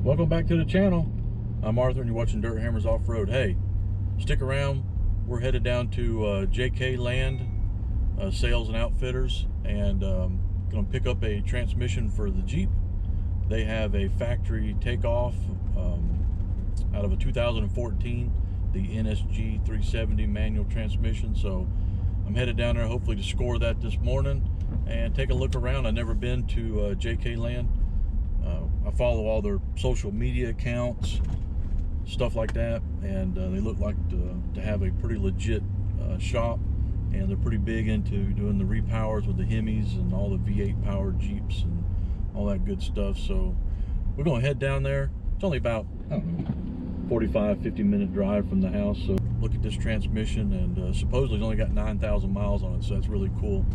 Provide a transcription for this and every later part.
Welcome back to the channel. I'm Arthur and you're watching Dirt Hammers Off-Road. Hey, stick around. We're headed down to JK Land Sales and Outfitters, and gonna pick up a transmission for the Jeep. They have a factory takeoff out of a 2014, the NSG 370 manual transmission. So I'm headed down there hopefully to score that this morning and take a look around. I've never been to JK Land. I follow all their social media accounts, stuff like that, and they look like to have a pretty legit shop, and they're pretty big into doing the repowers with the Hemis and all the V8 powered Jeeps and all that good stuff. So we're going to head down there. It's only about, I don't know, 45-50 minute drive from the house. So look at this transmission, and supposedly it's only got 9,000 miles on it, so that's really cool.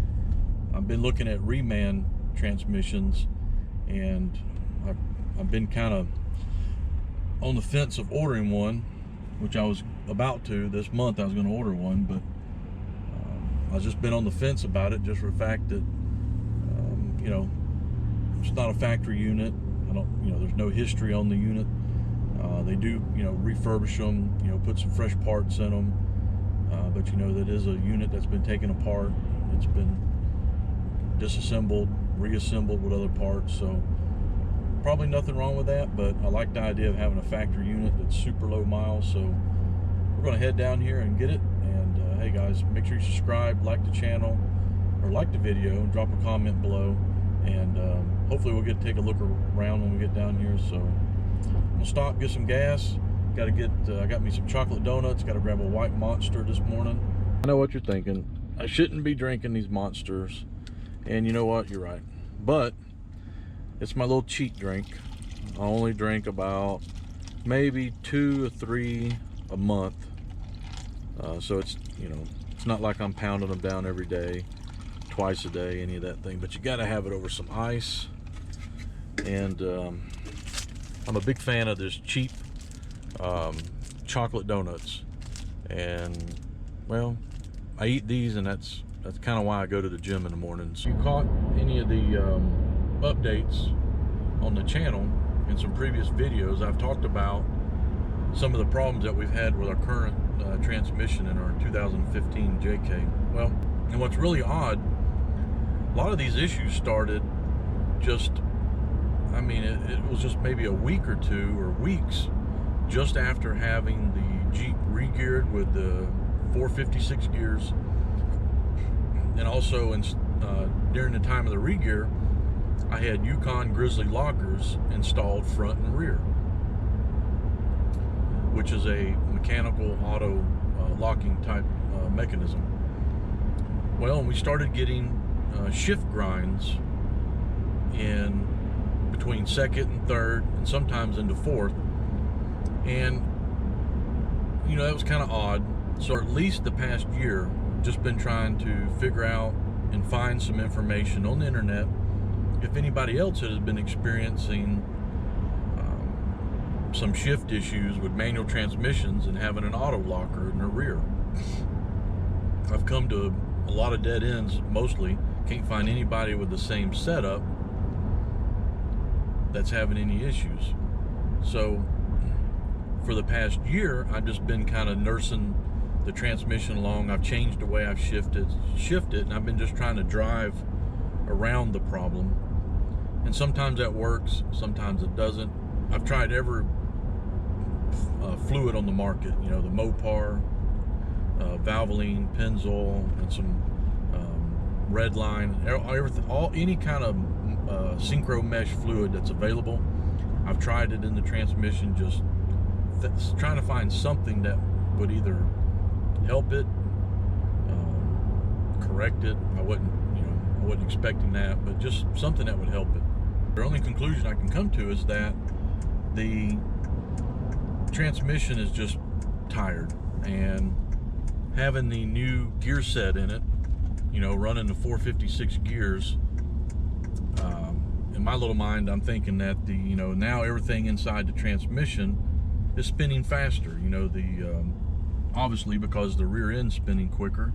I've been looking at reman transmissions, and I've been kind of on the fence of ordering one, which I was about to this month. I was going to order one, but I've just been on the fence about it, just for the fact that you know, it's not a factory unit. I don't, you know, there's no history on the unit. They do, you know, refurbish them, you know, put some fresh parts in them, but you know, that is a unit that's been taken apart. It's been disassembled, reassembled with other parts. So probably nothing wrong with that, but I like the idea of having a factory unit that's super low miles. So we're going to head down here and get it. And hey guys, make sure you subscribe, like the channel, or like the video, and drop a comment below. And hopefully we'll get to take a look around when we get down here. So I'm gonna stop, get some gas. Got to get I got me some chocolate donuts. Got to grab a white Monster this morning. I know what you're thinking. I shouldn't be drinking these Monsters, and you know what, you're right, but it's my little cheat drink. I only drink about maybe 2 or 3 a month. So it's, you know, it's not like I'm pounding them down every day, twice a day, any of that thing. But you got to have it over some ice. And I'm a big fan of this cheap chocolate donuts. And well, I eat these, and that's kind of why I go to the gym in the mornings. You caught any of the updates on the channel in some previous videos, I've talked about some of the problems that we've had with our current transmission in our 2015 JK. Well, and what's really odd, a lot of these issues started just, I mean, it was just maybe a week or two or weeks just after having the Jeep re-geared with the 456 gears, and also during the time of the re-gear, I had Yukon Grizzly lockers installed front and rear, which is a mechanical auto locking type mechanism. Well, and we started getting shift grinds in between second and third, and sometimes into fourth. And you know, that was kind of odd. So at least the past year, just been trying to figure out and find some information on the internet if anybody else has been experiencing some shift issues with manual transmissions and having an auto locker in the rear. I've come to a lot of dead ends, mostly. Can't find anybody with the same setup that's having any issues. So for the past year, I've just been kind of nursing the transmission along. I've changed the way I've shifted, and I've been just trying to drive around the problem. And sometimes that works, sometimes it doesn't. I've tried every fluid on the market, you know, the Mopar, Valvoline, Pennzoil, and some Redline, everything, any kind of synchro mesh fluid that's available. I've tried it in the transmission, just trying to find something that would either help it, correct it. I wasn't expecting that, but just something that would help it. The only conclusion I can come to is that the transmission is just tired, and having the new gear set in it, you know, running the 456 gears, in my little mind, I'm thinking that you know, now everything inside the transmission is spinning faster. You know, the obviously because the rear end's spinning quicker,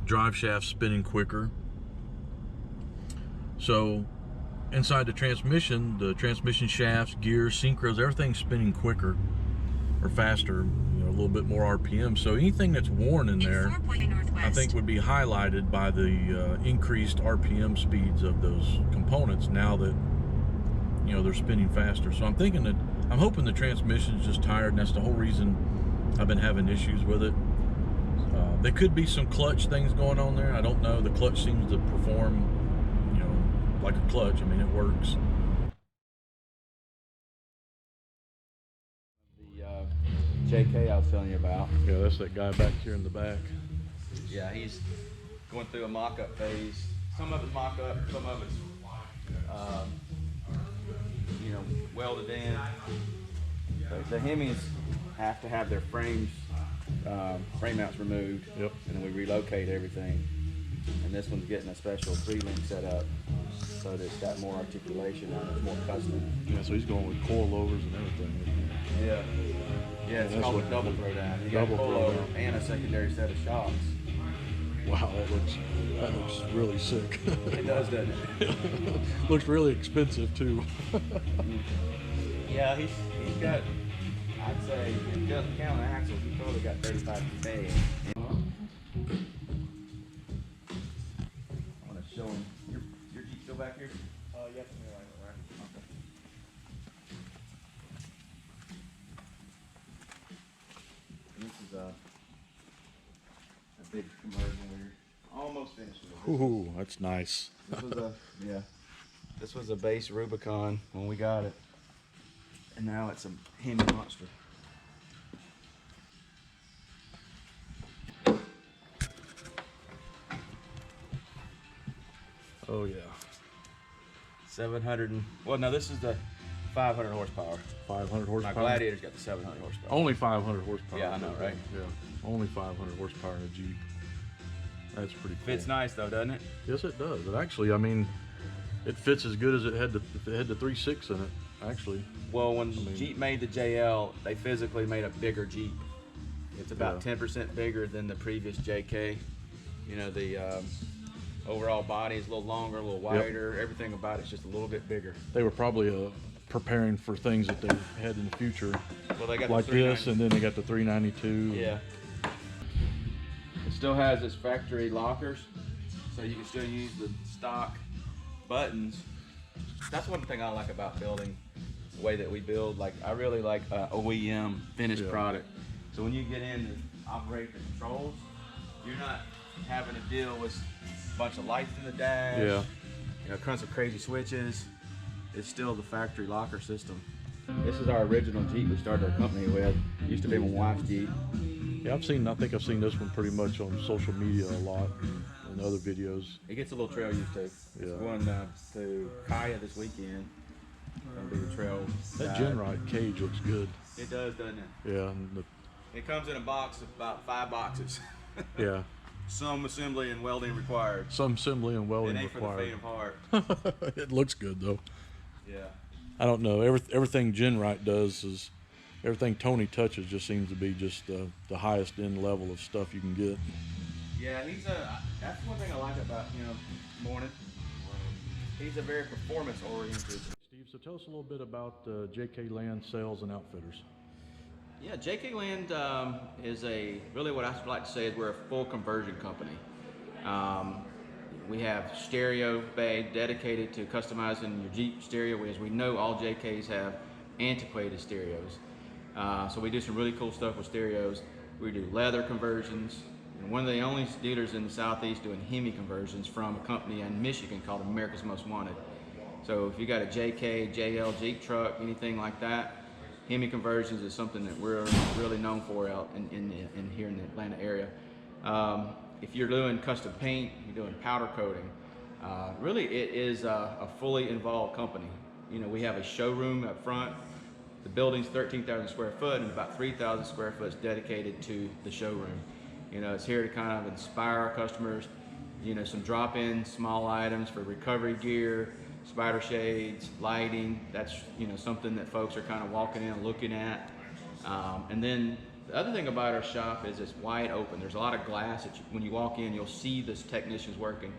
drive shaft spinning quicker. So inside the transmission shafts, gears, synchros, everything's spinning quicker or faster, you know, a little bit more RPM. So anything that's worn in there, I think would be highlighted by the increased RPM speeds of those components now that, you know, they're spinning faster. So I'm hoping the transmission's just tired, and that's the whole reason I've been having issues with it. There could be some clutch things going on there. I don't know. The clutch seems to perform, you know, like a clutch. I mean, it works. The JK I was telling you about. Yeah, that's that guy back here in the back. Yeah, he's going through a mock-up phase. Some of it's mock-up, some of it's, you know, welded in. The Hemis have to have their frames, frame mounts removed. Yep. And then we relocate everything. And this one's getting a special 3-link set up so that it's got more articulation on it, it's more custom. Yeah, so he's going with coilovers and everything. Yeah. Yeah, it's that's called a what- double throwdown. You got a double coilover throwdown. and a secondary set of shocks. Wow, that looks really sick. It does, doesn't it? Looks really expensive too. Yeah, he's got, I'd say, if he doesn't count axles, he's probably got 35 today. I want to show him. Your Jeep still back here? Yes, right. Okay. This is a big conversion. We're almost finished with it. Ooh, that's nice. This was a base Rubicon when we got it, and now it's a Hemi monster. Oh yeah. 700 and, well, no, this is the 500 horsepower. 500 My horsepower. Gladiator's got the 700 horsepower. Only 500 horsepower. Yeah, I know, right? Yeah, only 500 horsepower in a Jeep. That's pretty cool. Fits nice though, doesn't it? Yes, it does. It actually, I mean, it fits as good as it had if it had the 3.6 in it. Actually, Well, when Jeep made the JL, they physically made a bigger Jeep. It's about Yeah. 10% bigger than the previous JK. You know, the overall body is a little longer, a little wider. Everything about it's just a little bit bigger. they were probably preparing for things that they had in the future, Well, they got like the this, 390. and then they got the 392. Yeah. It still has its factory lockers, so you can still use the stock buttons. That's one thing I like about building the way that we build. Like, I really like OEM finished Yeah. product. So when you get in to operate the controls, you're not having to deal with a bunch of lights in the dash. Yeah. You know, tons of crazy switches. It's still the factory locker system. This is our original Jeep we started our company with. It used to be my wife's Jeep. Yeah, I think I've seen this one pretty much on social media a lot and other videos. It gets a little trail used to. Yeah. It's going to Kaya this weekend. Gonna do the trail. That side. Genride cage looks good. It does, doesn't it? Yeah, and It comes in a box of about 5 boxes. yeah. Some assembly and welding required. Some assembly and It welding ain't for the faint required. of heart. It looks good though. Yeah. I don't know. Everything Genrite does is everything Tony touches just seems to be just the highest end level of stuff you can get. Yeah, that's one thing I like about him. Morning. He's a very performance oriented. Steve, so tell us a little bit about JK Land Sales and Outfitters. Yeah, JK Land is really what I like to say is we're a full conversion company. We have stereo bay dedicated to customizing your Jeep stereo, as we know all JKs have antiquated stereos. So we do some really cool stuff with stereos. We do leather conversions. And one of the only dealers in the Southeast doing Hemi conversions from a company in Michigan called America's Most Wanted. So if you got a JK, JL Jeep truck, anything like that, Hemi conversions is something that we're really known for out in here in the Atlanta area. If you're doing custom paint, you're doing powder coating, really it is a fully involved company. You know, we have a showroom up front. The building's 13,000 square foot, and about 3,000 square foot is dedicated to the showroom. You know, it's here to kind of inspire our customers, you know, some drop-in small items for recovery gear, spider shades, lighting. That's, you know, something that folks are kind of walking in and looking at. And then the other thing about our shop is it's wide open. There's a lot of glass that when you walk in, you'll see this technicians working.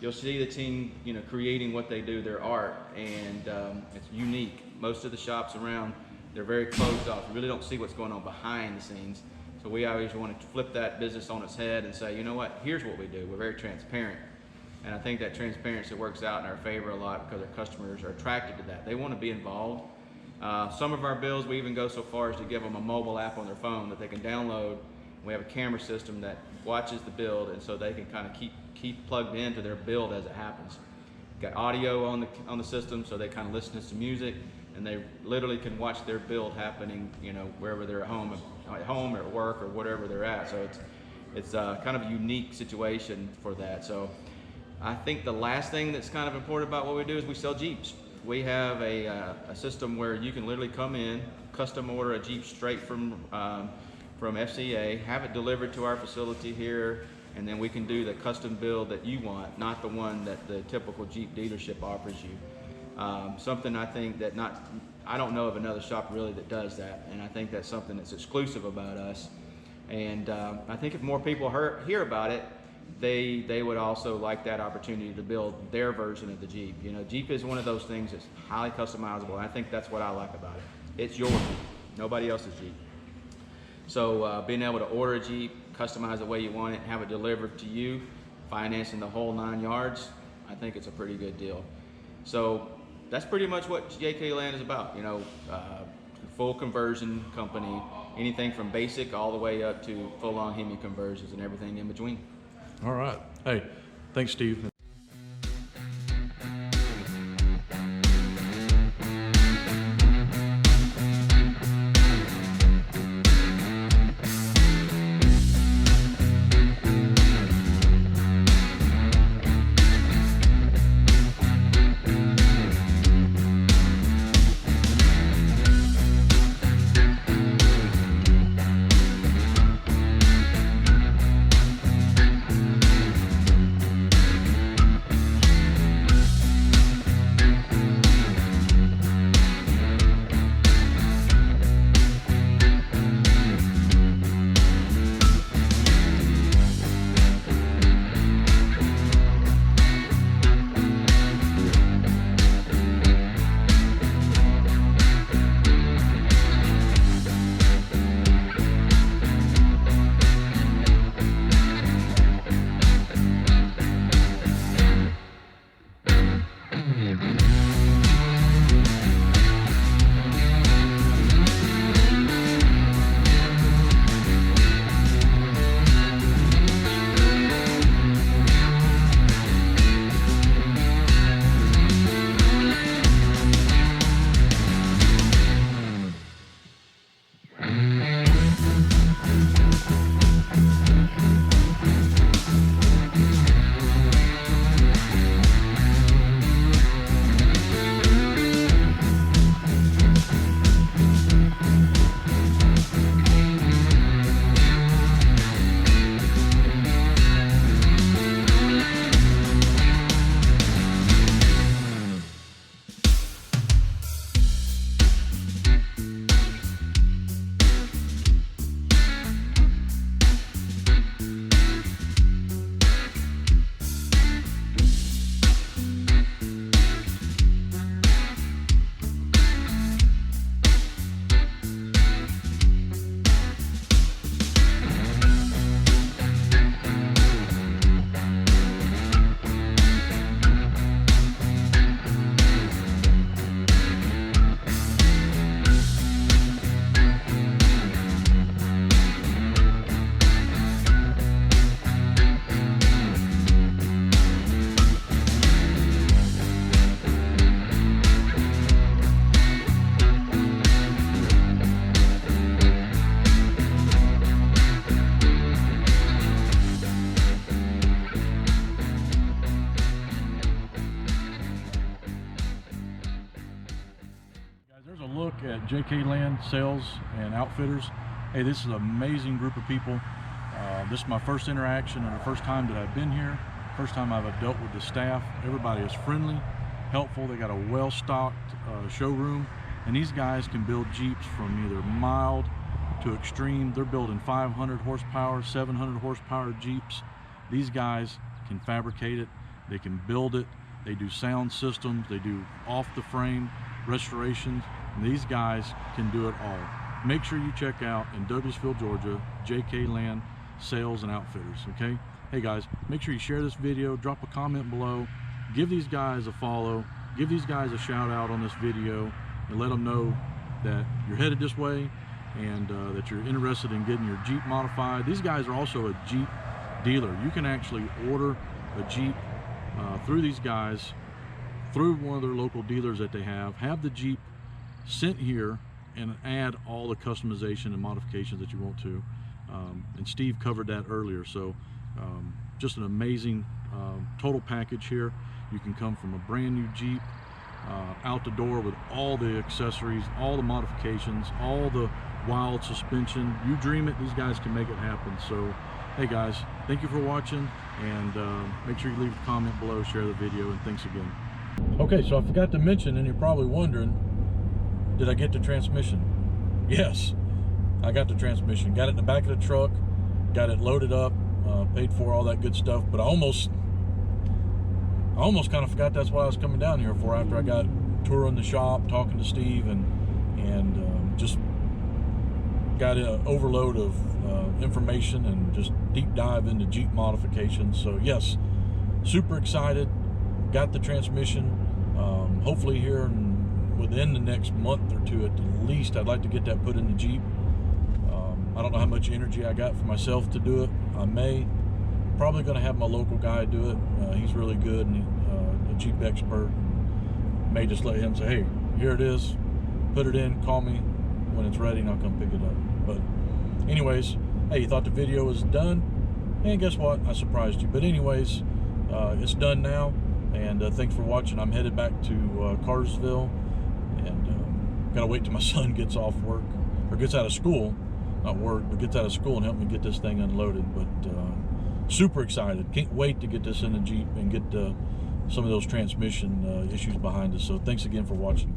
you'll see the team, creating what they do, their art, and it's unique. Most of the shops around, they're very closed off. You really don't see what's going on behind the scenes. So we always want to flip that business on its head and say, you know what, here's what we do. We're very transparent. And I think that transparency works out in our favor a lot because our customers are attracted to that. They want to be involved. Some of our builds, we even go so far as to give them a mobile app on their phone that they can download. We have a camera system that watches the build, and so they can kind of keep plugged into their build as it happens. Got audio on the system, so they kind of listen to some music, and they literally can watch their build happening, wherever they're at home or at work or whatever they're at. So it's kind of a unique situation for that. So I think the last thing that's kind of important about what we do is we sell Jeeps. We have a system where you can literally come in, custom order a Jeep straight from FCA, have it delivered to our facility here, and then we can do the custom build that you want, not the one that the typical Jeep dealership offers you. Something I think that I don't know of another shop really that does that, and I think that's something that's exclusive about us. And I think if more people hear about it, they would also like that opportunity to build their version of the Jeep. Jeep is one of those things that's highly customizable, and I think that's what I like about it. It's your Jeep, nobody else's Jeep. So being able to order a Jeep, customize it the way you want it, have it delivered to you, financing the whole 9 yards, I think it's a pretty good deal. So that's pretty much what JK Land is about. Full conversion company, anything from basic all the way up to full-on Hemi conversions and everything in between. All right. Hey, thanks, Steve. At JK Land Sales and Outfitters. Hey, this is an amazing group of people. This is my first interaction and the first time that I've been here. First time I've dealt with the staff. Everybody is friendly, helpful. They got a well-stocked showroom, and these guys can build Jeeps from either mild to extreme. They're building 500 horsepower, 700 horsepower Jeeps. These guys can fabricate it. they can build it, they do sound systems, they do off the frame restorations, and these guys can do it all. Make sure you check out in Douglasville, Georgia, JK Land Sales and Outfitters, okay? Hey guys, make sure you share this video, drop a comment below, give these guys a follow, give these guys a shout out on this video, and let them know that you're headed this way and that you're interested in getting your Jeep modified. These guys are also a Jeep dealer. You can actually order a Jeep through these guys, through one of their local dealers that they have the Jeep sent here and add all the customization and modifications that you want to. And Steve covered that earlier. So just an amazing total package here. You can come from a brand new Jeep out the door with all the accessories, all the modifications, all the wild suspension. You dream it, these guys can make it happen. So hey guys, thank you for watching, and make sure you leave a comment below, share the video, and thanks again. Okay, so I forgot to mention, and you're probably wondering, did I get the transmission? Yes, I got the transmission. Got it in the back of the truck, got it loaded up, paid for, all that good stuff. But I almost kind of forgot that's what I was coming down here for, after I got touring the shop, talking to Steve, and just got an overload of information and just deep dive into Jeep modifications. So yes, super excited. Got the transmission. Hopefully here within the next month or two at least, I'd like to get that put in the Jeep. I don't know how much energy I got for myself to do it. I may, probably going to have my local guy do it. He's really good and a Jeep expert. May just let him say, hey, here it is, put it in, call me when it's ready and I'll come pick it up. But anyways, hey, you thought the video was done, and guess what, I surprised you. But anyways, it's done now, and thanks for watching. I'm headed back to Cartersville, and gotta wait till my son gets off work, or gets out of school, not work, but gets out of school, and help me get this thing unloaded. But super excited, can't wait to get this in the Jeep and get some of those transmission issues behind us. So thanks again for watching.